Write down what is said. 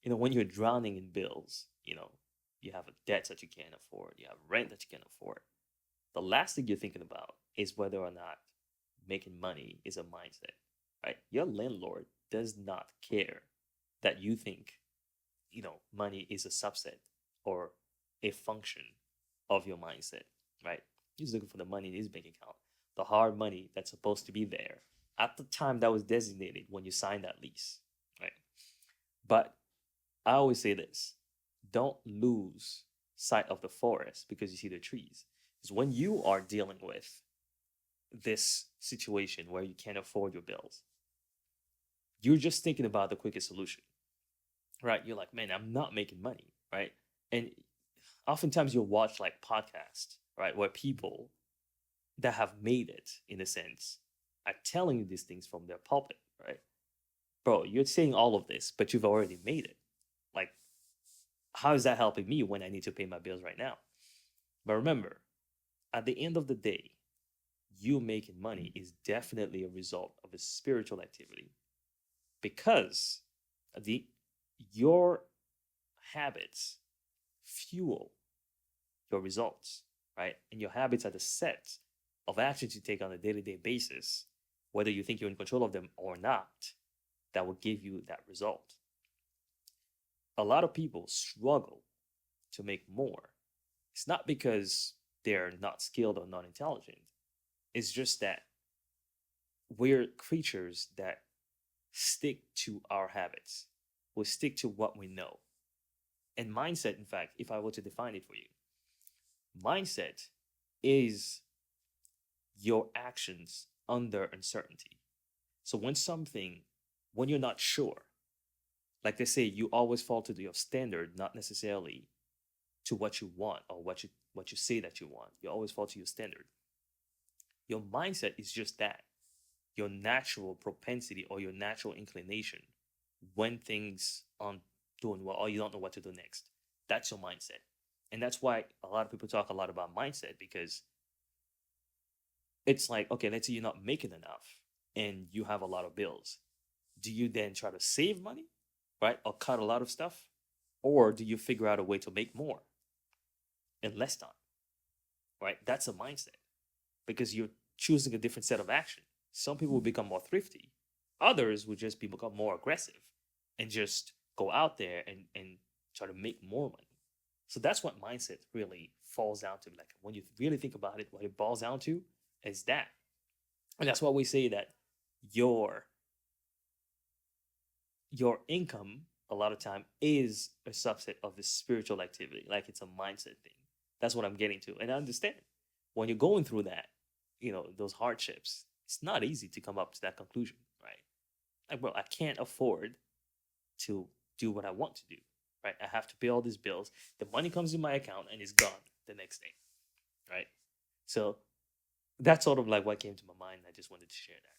When you're drowning in bills, you have a debt that you can't afford, you have rent that you can't afford. The last thing you're thinking about is whether or not making money is a mindset, right? Your landlord does not care that you think, money is a subset or a function of your mindset, right? He's looking for the money in his bank account, the hard money that's supposed to be there at the time that was designated when you signed that lease, right? But I always say this: don't lose sight of the forest because you see the trees. Because when you are dealing with this situation where you can't afford your bills, you're just thinking about the quickest solution, right? You're like, man, I'm not making money, right? And oftentimes you'll watch like podcasts, right, where people that have made it in a sense are telling you these things from their pulpit, right? Bro, you're saying all of this, but you've already made it. Like, how is that helping me when I need to pay my bills right now? But remember, at the end of the day, you making money is definitely a result of a spiritual activity because the your habits fuel your results, right? And your habits are the set of actions you take on a day-to-day basis, whether you think you're in control of them or not, that will give you that result. A lot of people struggle to make more. It's not because they're not skilled or not intelligent. It's just that we're creatures that stick to our habits. We stick to what we know. And mindset, in fact, if I were to define it for you, mindset is your actions under uncertainty. So when you're not sure, like they say, you always fall to your standard, not necessarily to what you want or what you say that you want. You always fall to your standard. Your mindset is just that, your natural propensity or your natural inclination when things aren't doing well or you don't know what to do next. That's your mindset. And that's why a lot of people talk a lot about mindset because it's like, okay, let's say you're not making enough and you have a lot of bills. Do you then try to save money, right? Or cut a lot of stuff? Or do you figure out a way to make more in less time, right? That's a mindset because you're choosing a different set of action. Some people will become more thrifty. Others will just become more aggressive and just go out there and try to make more money. So that's what mindset really falls down to. Like when you really think about it, what it boils down to is that. And that's why we say that your your income a lot of time is a subset of the spiritual activity. Like it's a mindset thing. That's what I'm getting to. And I understand when you're going through that, those hardships, it's not easy to come up to that conclusion, right? Like, bro, I can't afford to do what I want to do, right? I have to pay all these bills. The money comes in my account and it's gone the next day, right? So that's sort of like what came to my mind. I just wanted to share that.